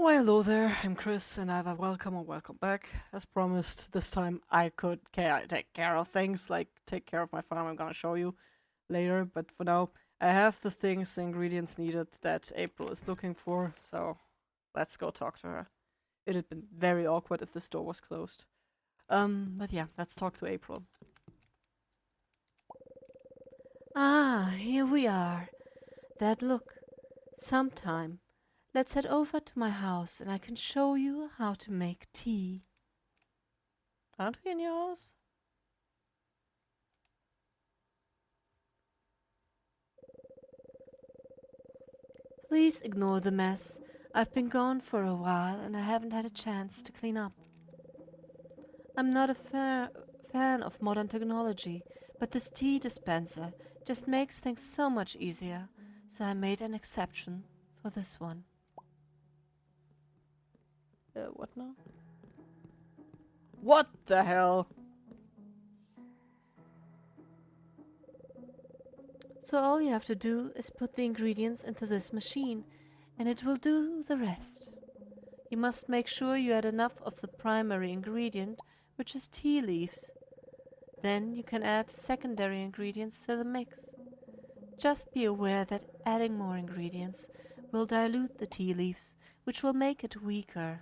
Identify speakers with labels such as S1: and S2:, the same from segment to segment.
S1: Well, hello there, I'm Chris, and I have a welcome or welcome back. As promised, this time I could take care of things, like take care of my farm. I'm gonna show you later, but for now, I have the things, the ingredients needed that April is looking for, so let's go talk to her. It had been very awkward if the store was closed. But yeah, let's talk to April.
S2: Ah, here we are. That look. Sometime. Let's head over to my house and I can show you how to make tea.
S1: Aren't we in your house?
S2: Please ignore the mess. I've been gone for a while and I haven't had a chance to clean up. I'm not a fan of modern technology, but this tea dispenser just makes things so much easier, so I made an exception for this one.
S1: What now? What the hell?
S2: So all you have to do is put the ingredients into this machine and it will do the rest. You must make sure you add enough of the primary ingredient, which is tea leaves. Then you can add secondary ingredients to the mix. Just be aware that adding more ingredients will dilute the tea leaves, which will make it weaker.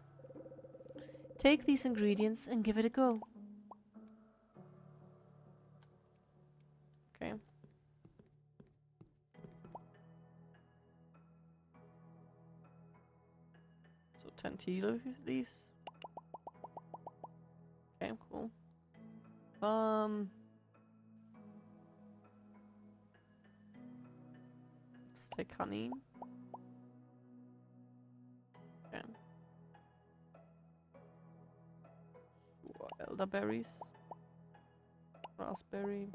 S2: Take these ingredients and give it a go.
S1: Okay. So 10 tea leaves. Okay, cool. Let's take honey. Okay. Sure. Elderberries. Raspberry.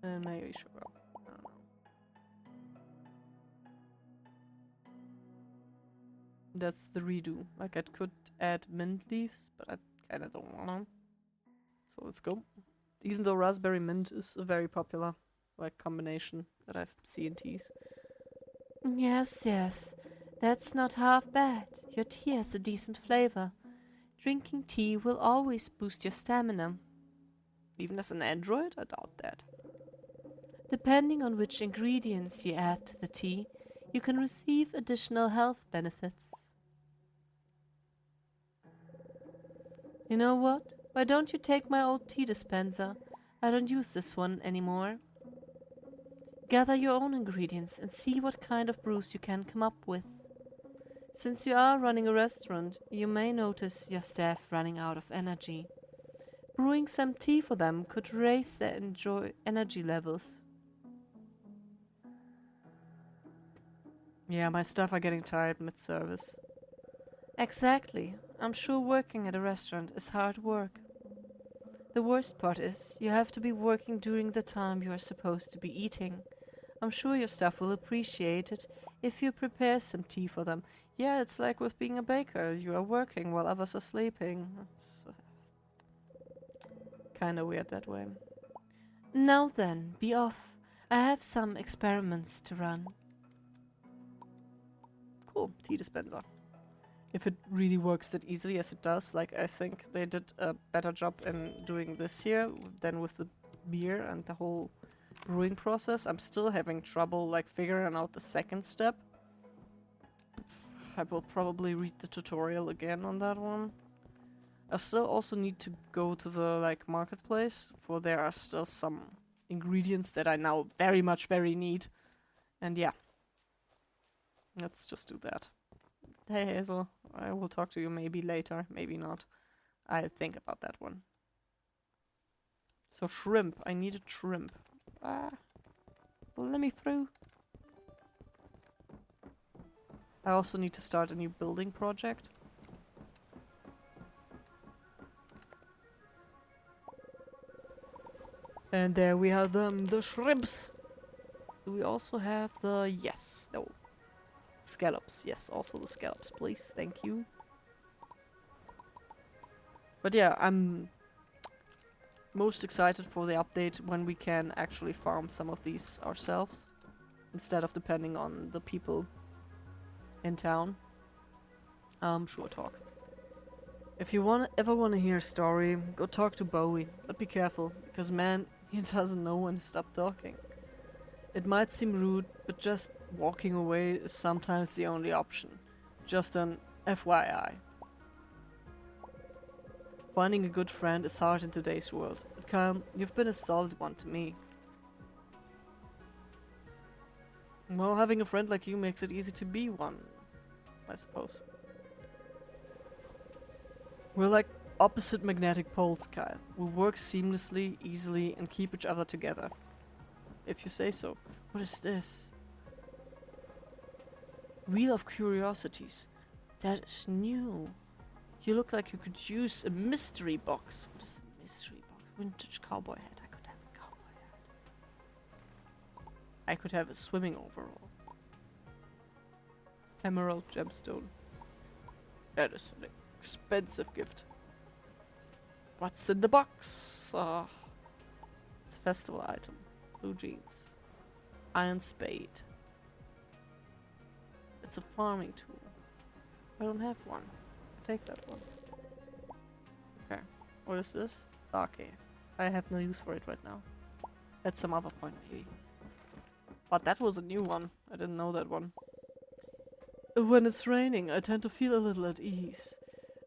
S1: And maybe sugar. I don't know. That's the redo. Like I could add mint leaves, but I kinda don't wanna. So let's go. Even though raspberry mint is a very popular like combination that I've seen in teas.
S2: Yes, yes, that's not half bad. Your tea has a decent flavor. Drinking tea will always boost your stamina.
S1: Even as an android, I doubt that.
S2: Depending on which ingredients you add to the tea, you can receive additional health benefits. You know what? Why don't you take my old tea dispenser? I don't use this one anymore. Gather your own ingredients and see what kind of brews you can come up with. Since you are running a restaurant, you may notice your staff running out of energy. Brewing some tea for them could raise their energy levels.
S1: Yeah, my stuff are getting tired mid-service.
S2: Exactly. I'm sure working at a restaurant is hard work. The worst part is, you have to be working during the time you are supposed to be eating. I'm sure your staff will appreciate it if you prepare some tea for them. Yeah, it's like with being a baker. You are working while others are sleeping. It's kind of weird that way. Now then, be off. I have some experiments to run.
S1: Cool, tea dispenser. If it really works that easily as it does, like I think they did a better job in doing this here than with the beer and the whole brewing process. I'm still having trouble like figuring out the second step. I will probably read the tutorial again on that one. I still also need to go to the like marketplace, for there are still some ingredients that I now very need. And yeah, let's just do that. Hey Hazel, I will talk to you maybe later, maybe not. I'll think about that one. So shrimp, I needed shrimp. Ah, let me through. I also need to start a new building project. And there we have them, the shrimps. Do we also have the... Yes, no. Scallops. Yes, also the scallops, please. Thank you. But yeah, I'm most excited for the update when we can actually farm some of these ourselves. instead of depending on the people in town. Sure talk. If you ever want to hear a story, go talk to Bowie, but be careful, because man, he doesn't know when to stop talking. It might seem rude, but just walking away is sometimes the only option. Just an FYI. Finding a good friend is hard in today's world, but Kyle, you've been a solid one to me. Well, having a friend like you makes it easy to be one, I suppose. We're like opposite magnetic poles, Kyle. We work seamlessly, easily, and keep each other together. If you say so. What is this? Wheel of Curiosities. That is new. You look like you could use a mystery box. What is a mystery box? Vintage cowboy hat. I could have a cowboy hat. I could have a swimming overall. Emerald gemstone. That is an expensive gift. What's in the box? It's a festival item. Blue jeans. Iron spade. It's a farming tool. I don't have one. I'll take that one. Okay. What is this? Sake. I have no use for it right now. At some other point maybe. But that was a new one. I didn't know that one. When it's raining, I tend to feel a little at ease.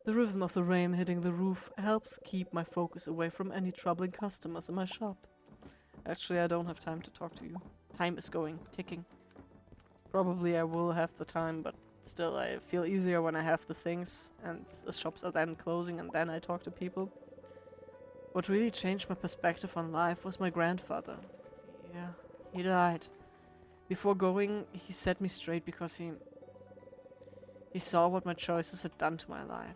S1: The rhythm of the rain hitting the roof helps keep my focus away from any troubling customers in my shop. Actually, I don't have time to talk to you. Time is ticking. Probably I will have the time, but still I feel easier when I have the things and the shops are then closing and then I talk to people. What really changed my perspective on life was my grandfather. Yeah, he died. Before going, he set me straight because he saw what my choices had done to my life.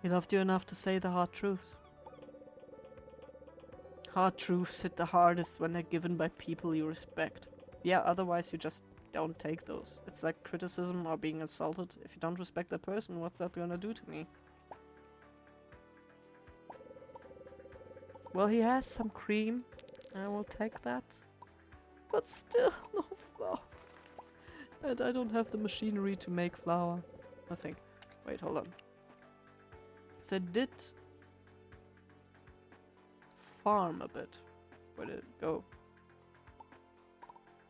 S1: He loved you enough to say the hard truths. Hard truths hit the hardest when they're given by people you respect. Yeah, otherwise you just don't take those. It's like criticism or being insulted. If you don't respect that person, what's that gonna do to me? Well, he has some cream. I will take that. But still, no flour. And I don't have the machinery to make flour. I think. Wait, hold on. So I did farm a bit. Where did it go?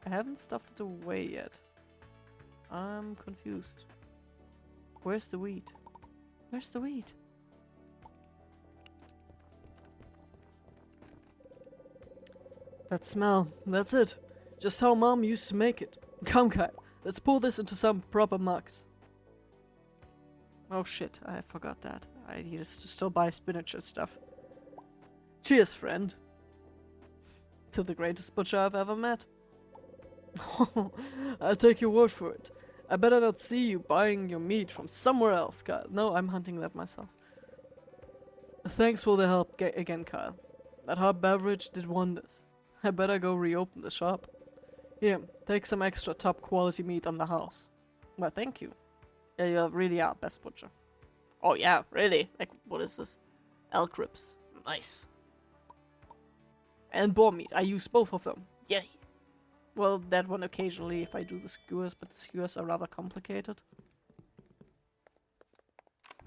S1: I haven't stuffed it away yet. I'm confused. Where's the wheat? Where's the wheat? That smell, that's it. Just how Mom used to make it. Come, Kyle, let's pour this into some proper mugs. Oh shit, I forgot that. I needed to still buy spinach and stuff. Cheers, friend. To the greatest butcher I've ever met. I'll take your word for it. I better not see you buying your meat from somewhere else, Kyle. No, I'm hunting that myself. Thanks for the help again, Kyle. That hot beverage did wonders. I better go reopen the shop. Here, take some extra top quality meat on the house. Well, thank you. Yeah, you really are best butcher. Oh yeah, really? Like, what is this? Elk ribs. Nice. And boar meat. I use both of them. Yay. Well, that one occasionally if I do the skewers, but the skewers are rather complicated.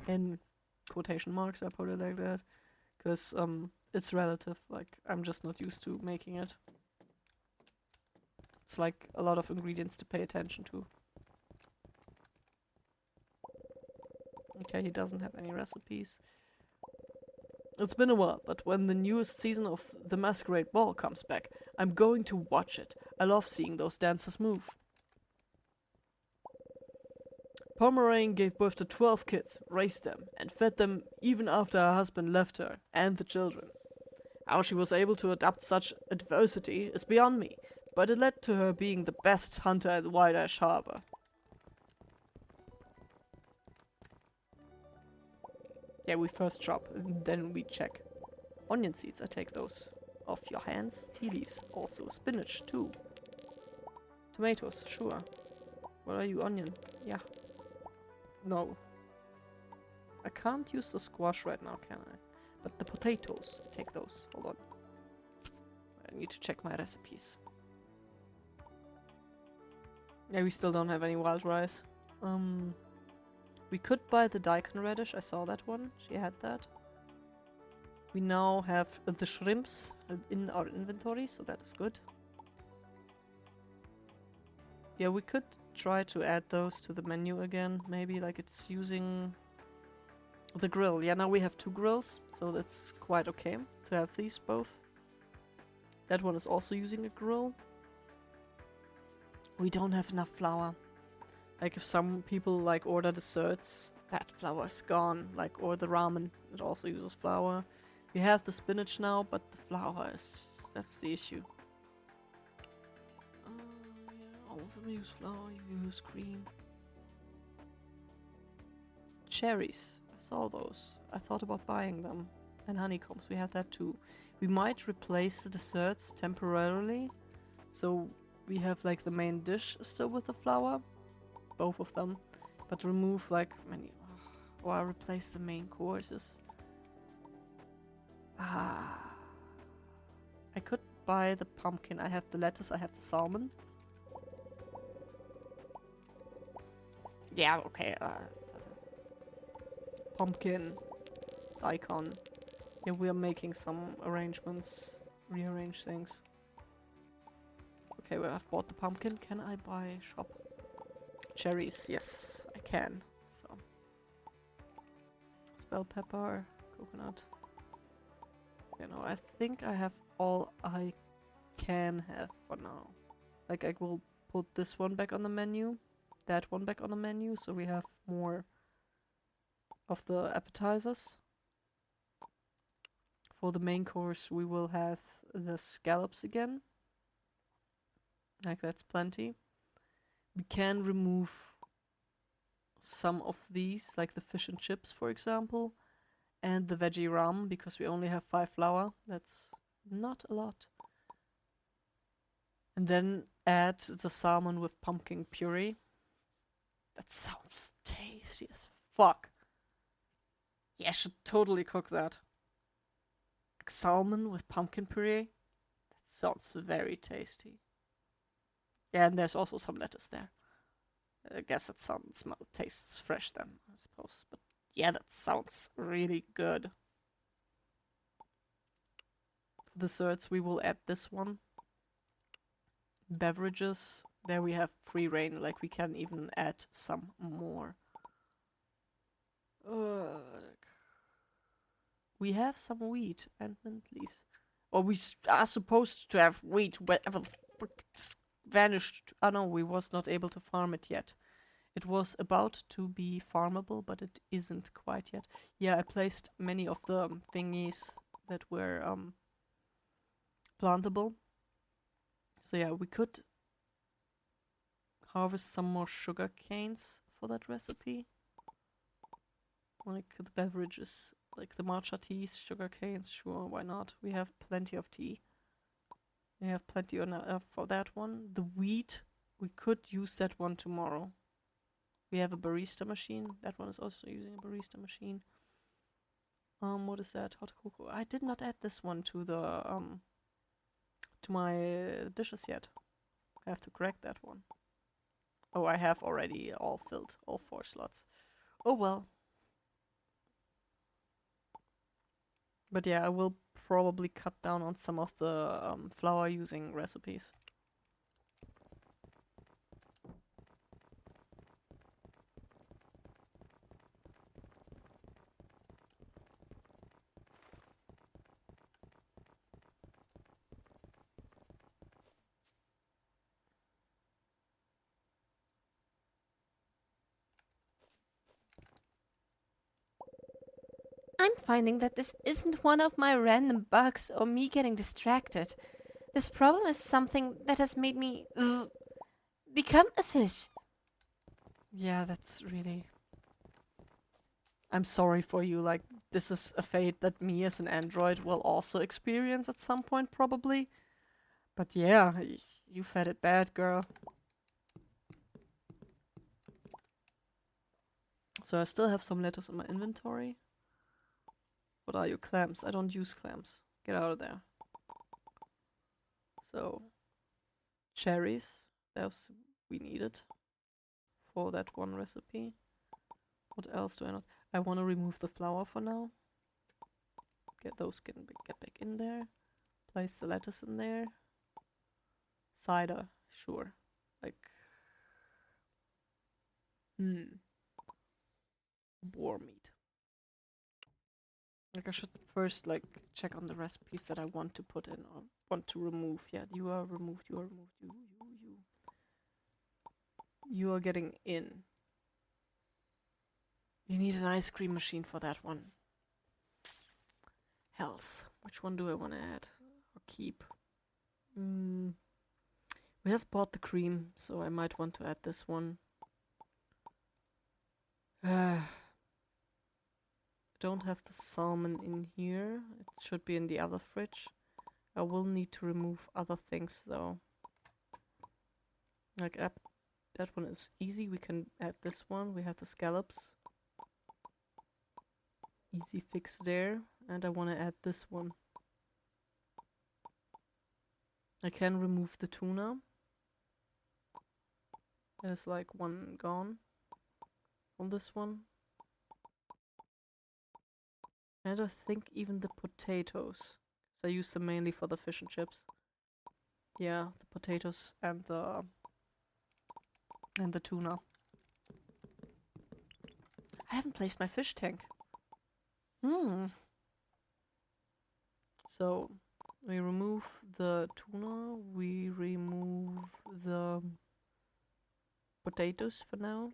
S1: In quotation marks, I put it like that. Because, it's relative. Like, I'm just not used to making it. It's like a lot of ingredients to pay attention to. Okay, he doesn't have any recipes. It's been a while, but when the newest season of the Masquerade Ball comes back, I'm going to watch it. I love seeing those dancers move. Pomeranian gave birth to 12 kids, raised them, and fed them even after her husband left her, and the children. How she was able to adapt such adversity is beyond me, but it led to her being the best hunter at White Ash Harbor. Yeah, we first chop, and then we check. Onion seeds, I take those off your hands. Tea leaves, also spinach, too. Tomatoes, sure. What are you, onion? Yeah. No. I can't use the squash right now, can I? But the potatoes, take those. Hold on. I need to check my recipes. Yeah, we still don't have any wild rice. We could buy the daikon radish. I saw that one. She had that. We now have the shrimps in our inventory, so that is good. Yeah, we could try to add those to the menu again. Maybe like it's using the grill. Yeah, now we have 2 grills, so that's quite okay to have these both. That one is also using a grill. We don't have enough flour. Like if some people like order desserts, that flour is gone. Like, or the ramen, it also uses flour. We have the spinach now, but the flour is, that's the issue. Yeah, all of them use flour, you use cream. Cherries, I saw those. I thought about buying them. And honeycombs, we have that too. We might replace the desserts temporarily. So we have like the main dish still with the flour. Both of them. But remove like many... or replace the main courses. I could buy the pumpkin. I have the lettuce, I have the salmon. Yeah, okay. Pumpkin. Daikon. Yeah, we are making some arrangements. Rearrange things. Okay, well, I've bought the pumpkin. Can I buy shop? Cherries, yes, I can. So, bell pepper, coconut. You know, I think I have all I can have for now. Like, I will put this one back on the menu, that one back on the menu, so we have more of the appetizers. For the main course, we will have the scallops again. Like, that's plenty. We can remove some of these, like the fish and chips, for example, and the veggie rum, because we only have 5 flour. That's not a lot. And then add the salmon with pumpkin puree. That sounds tasty as fuck. Yeah, I should totally cook that. Like salmon with pumpkin puree. That sounds very tasty. Yeah, and there's also some lettuce there. I guess that tastes fresh then, I suppose. But yeah, that sounds really good. For desserts, we will add this one. Beverages, there we have free reign. Like, we can even add some more. We have some wheat and mint leaves. Or we are supposed to have wheat, wherever the frick vanished. Oh no, we was not able to farm it yet. It was about to be farmable, but it isn't quite yet. Yeah, I placed many of the thingies that were plantable. So yeah, we could harvest some more sugar canes for that recipe. Like the beverages, like the matcha teas, sugar canes, sure, why not? We have plenty of tea. We have plenty enough for that one. The wheat, we could use that one tomorrow. We have a barista machine. That one is also using a barista machine. What is that? Hot cocoa. I did not add this one to the to my dishes yet. I have to correct that one. Oh, I have already all filled, all 4 slots. Oh well. But yeah, I will probably cut down on some of the flour using recipes.
S2: I'm finding that this isn't one of my random bugs or me getting distracted. This problem is something that has made me become a fish.
S1: Yeah, that's really... I'm sorry for you, like, this is a fate that me as an android will also experience at some point, probably. But yeah, you've had it bad, girl. So I still have some lettuce in my inventory. What are you? Clams. I don't use clams. Get out of there. So cherries, those we needed for that one recipe. What else do I not? I want to remove the flour for now. Get those get back in there. Place the lettuce in there. Cider, sure. Like, boar meat. Like I should first like check on the recipes that I want to put in or want to remove. Yeah, you are removed. You are removed. You are getting in. You need an ice cream machine for that one. Hells. Which one do I want to add or keep? We have bought the cream, so I might want to add this one. Don't have the salmon in here. It should be in the other fridge. I will need to remove other things though. Like that one is easy. We can add this one. We have the scallops. Easy fix there. And I want to add this one. I can remove the tuna. There's like one gone on this one. And I think even the potatoes. So I use them mainly for the fish and chips. Yeah, the potatoes and the tuna. I haven't placed my fish tank. So we remove the tuna, we remove the potatoes for now.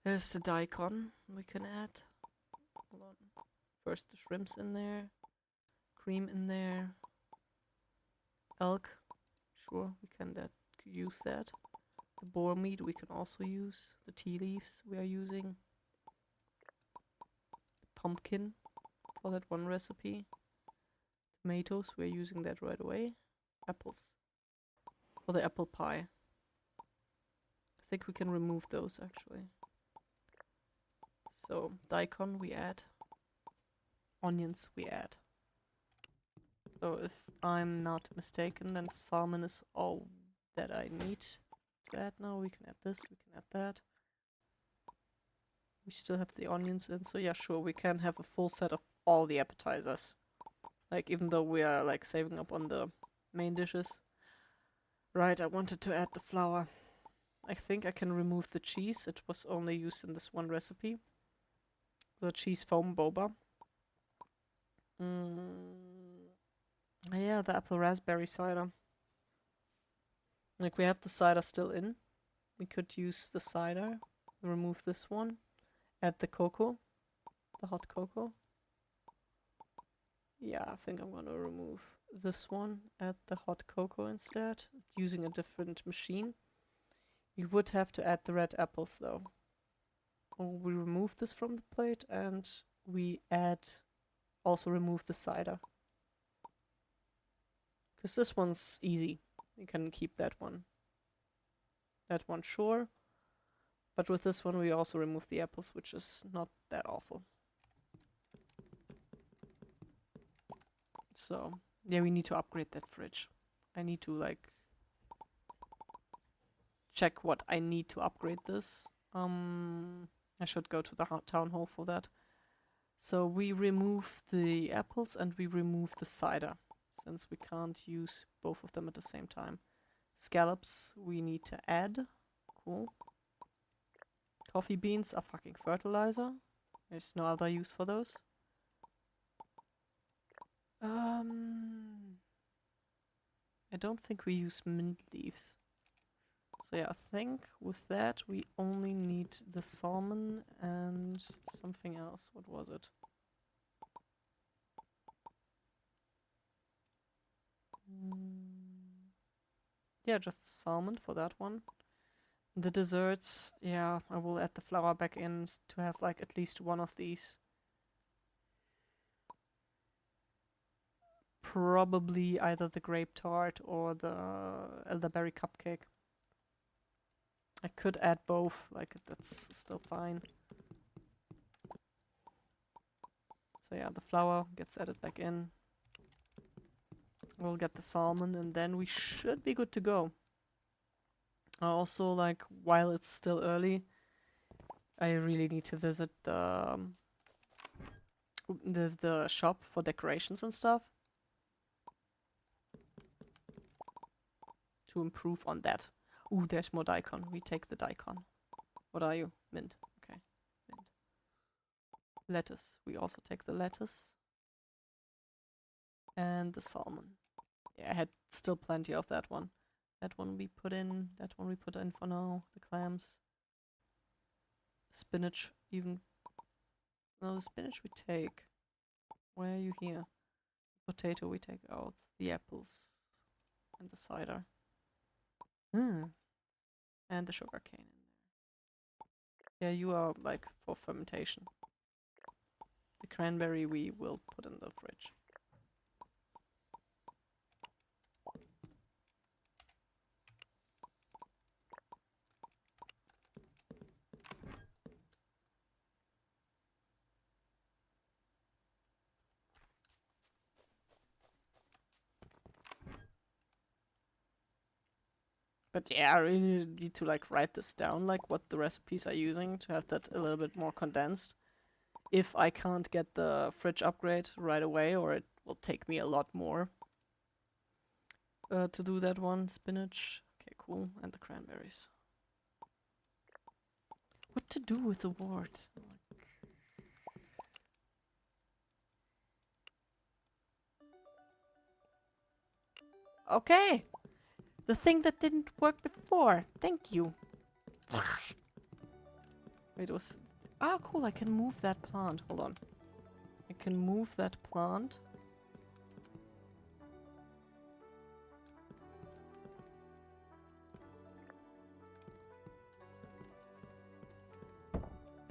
S1: There's the daikon we can add. Hold on. First the shrimps in there, cream in there, elk, sure, we can use that. The boar meat we can also use, the tea leaves we are using, the pumpkin for that one recipe, tomatoes we're using that right away, apples for the apple pie. I think we can remove those actually. So daikon we add, onions we add. So if I'm not mistaken, then salmon is all that I need to add now. We can add this, we can add that. We still have the onions in, so yeah, sure, we can have a full set of all the appetizers. Like, even though we are, like, saving up on the main dishes. Right, I wanted to add the flour. I think I can remove the cheese. It was only used in this one recipe. The cheese foam boba. Yeah, the apple raspberry cider. Like, we have the cider still in. We could use the cider. Remove this one. Add the cocoa. The hot cocoa. Yeah, I think I'm gonna remove this one. Add the hot cocoa instead. Using a different machine. We would have to add the red apples though. Or we remove this from the plate and we also remove the cider. Because this one's easy. You can keep that one. That one, sure. But with this one we also remove the apples, which is not that awful. So, yeah, we need to upgrade that fridge. I need to, like, check what I need to upgrade this. I should go to the town hall for that. So we remove the apples and we remove the cider, since we can't use both of them at the same time. Scallops we need to add. Cool. Coffee beans are fucking fertilizer. There's no other use for those. I don't think we use mint leaves. So yeah, I think with that we only need the salmon and something else. What was it? Yeah, just the salmon for that one. The desserts, yeah, I will add the flour back in to have like at least one of these. Probably either the grape tart or the elderberry cupcake. I could add both, like that's still fine. So yeah, the flour gets added back in. We'll get the salmon and then we should be good to go. Also, like, while it's still early, I really need to visit the shop for decorations and stuff. To improve on that. Ooh, there's more daikon. We take the daikon. What are you? Mint. Okay. Mint. Lettuce. We also take the lettuce. And the salmon. Yeah, I had still plenty of that one. That one we put in. That one we put in for now. The clams. Spinach even. No, the spinach we take. Why are you here? Potato we take out. The apples. And the cider. And the sugar cane in there. Yeah, you are like for fermentation. The cranberry we will put in the fridge. But yeah, I really need to like write this down, like what the recipes are using to have that a little bit more condensed. If I can't get the fridge upgrade right away, or it will take me a lot more to do that one. Spinach. Okay, cool. And the cranberries. What to do with the wort? Okay. The thing that didn't work before. Thank you. Wait, it was... Ah, cool. I can move that plant. Hold on. I can move that plant.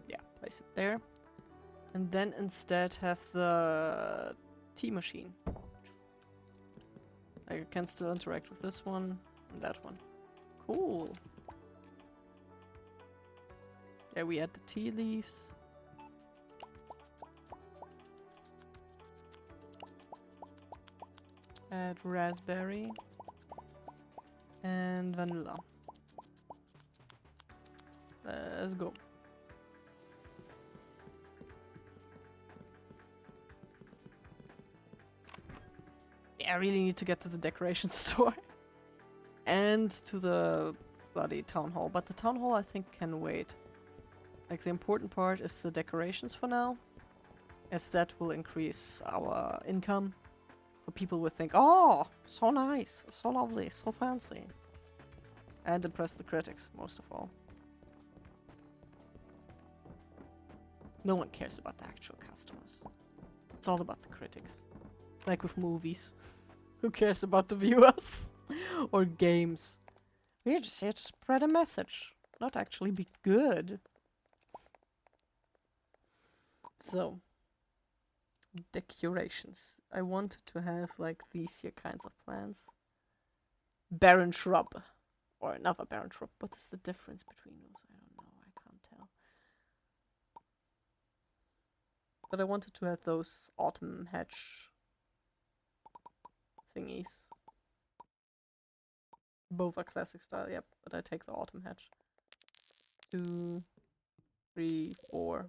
S1: Yeah, place it there. And then instead have the tea machine. I can still interact with this one and that one. Cool. Yeah, we add the tea leaves. Add raspberry. And vanilla. Let's go. Yeah, I really need to get to the decoration store. And to the bloody town hall. But the town hall I think can wait. Like the important part is the decorations for now. As that will increase our income. For people will think, oh, so nice, so lovely, so fancy. And impress the critics, most of all. No one cares about the actual customers. It's all about the critics. Like with movies. Who cares about the viewers? Or games. We're just here to spread a message. Not actually be good. So. Decorations. I wanted to have like these here kinds of plants. Barren shrub. Or another barren shrub. What is the difference between those? I don't know. I can't tell. But I wanted to have those autumn hedge thingies. Both are classic style, yep, but I take the autumn hedge. 2, 3, 4.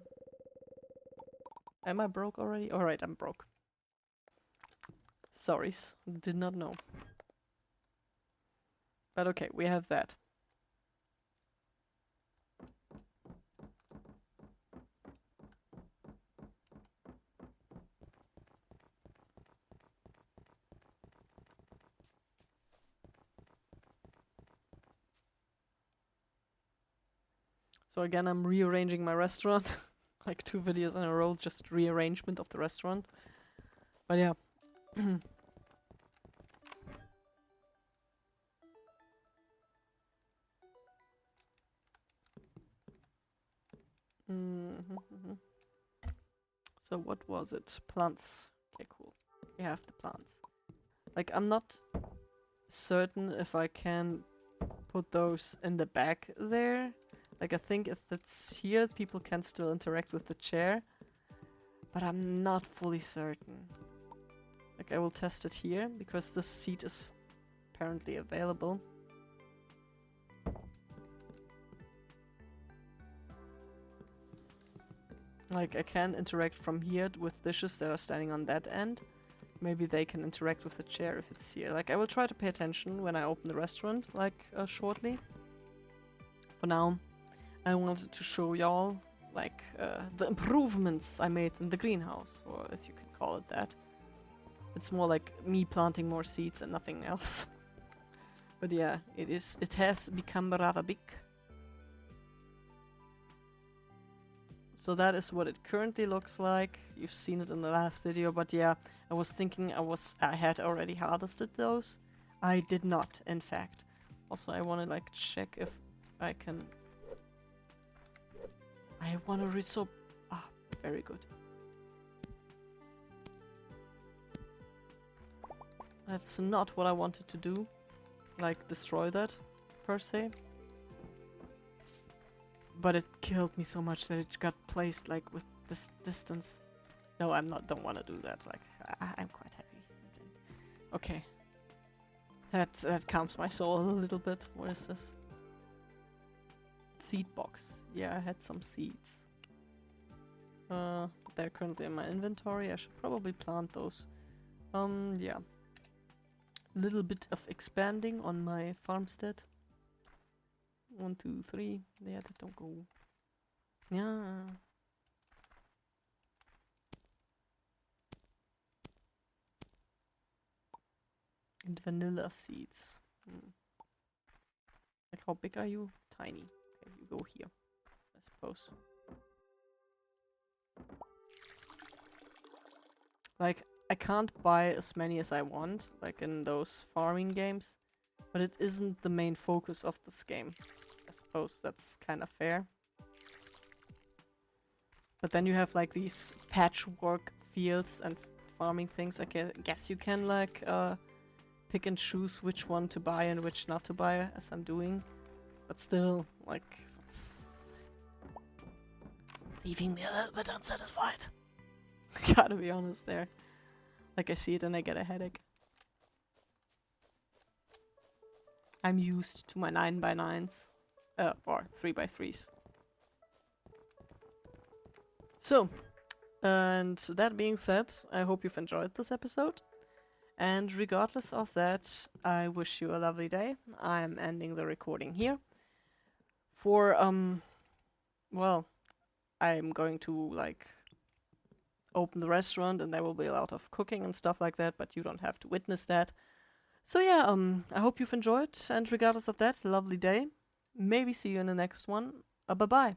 S1: Am I broke already? Alright, I'm broke. Sorries, did not know. But okay, we have that. So again, I'm rearranging my restaurant. Like 2 videos in a row, just rearrangement of the restaurant. But yeah. So what was it? Plants. Okay, cool. We have the plants. Like, I'm not certain if I can put those in the back there. Like, I think if it's here, people can still interact with the chair. But I'm not fully certain. Like, Like, I will test it here, because this seat is apparently available. Like, I can interact from here with dishes that are standing on that end. Maybe they can interact with the chair if it's here. Like, I will try to pay attention when I open the restaurant, like, shortly. For now, I wanted to show y'all, like, the improvements I made in the greenhouse, or if you can call it that. It's more like me planting more seeds and nothing else. But yeah, it has become rather big. So that is what it currently looks like. You've seen it in the last video, but yeah, I was thinking I had already harvested those. I did not, in fact. Also, I want to like check if I can. I want to resort. Ah, very good. That's not what I wanted to do. Like destroy that, per se. But it killed me so much that it got placed like with this distance. No, I'm not. Don't want to do that. Like I'm quite happy. Okay. That calms my soul a little bit. What is this? Seed box. Yeah, I had some seeds. They're currently in my inventory. I should probably plant those. Yeah. Little bit of expanding on my farmstead. 1, 2, 3. Yeah, that don't go. Yeah. And vanilla seeds. Like, how big are you? Tiny. Okay, you go here, I suppose. Like, I can't buy as many as I want, like in those farming games. But it isn't the main focus of this game. I suppose that's kind of fair. But then you have like these patchwork fields and farming things. I guess you can like pick and choose which one to buy and which not to buy, as I'm doing. But still, like, it's leaving me a little bit unsatisfied. Gotta be honest there. Like, I see it and I get a headache. I'm used to my 9x9s. Or 3x3s. So, and that being said, I hope you've enjoyed this episode. And regardless of that, I wish you a lovely day. I'm ending the recording here. For, well, I'm going to, like, open the restaurant and there will be a lot of cooking and stuff like that, but you don't have to witness that. So yeah, I hope you've enjoyed, and regardless of that, lovely day. Maybe see you in the next one. Bye-bye.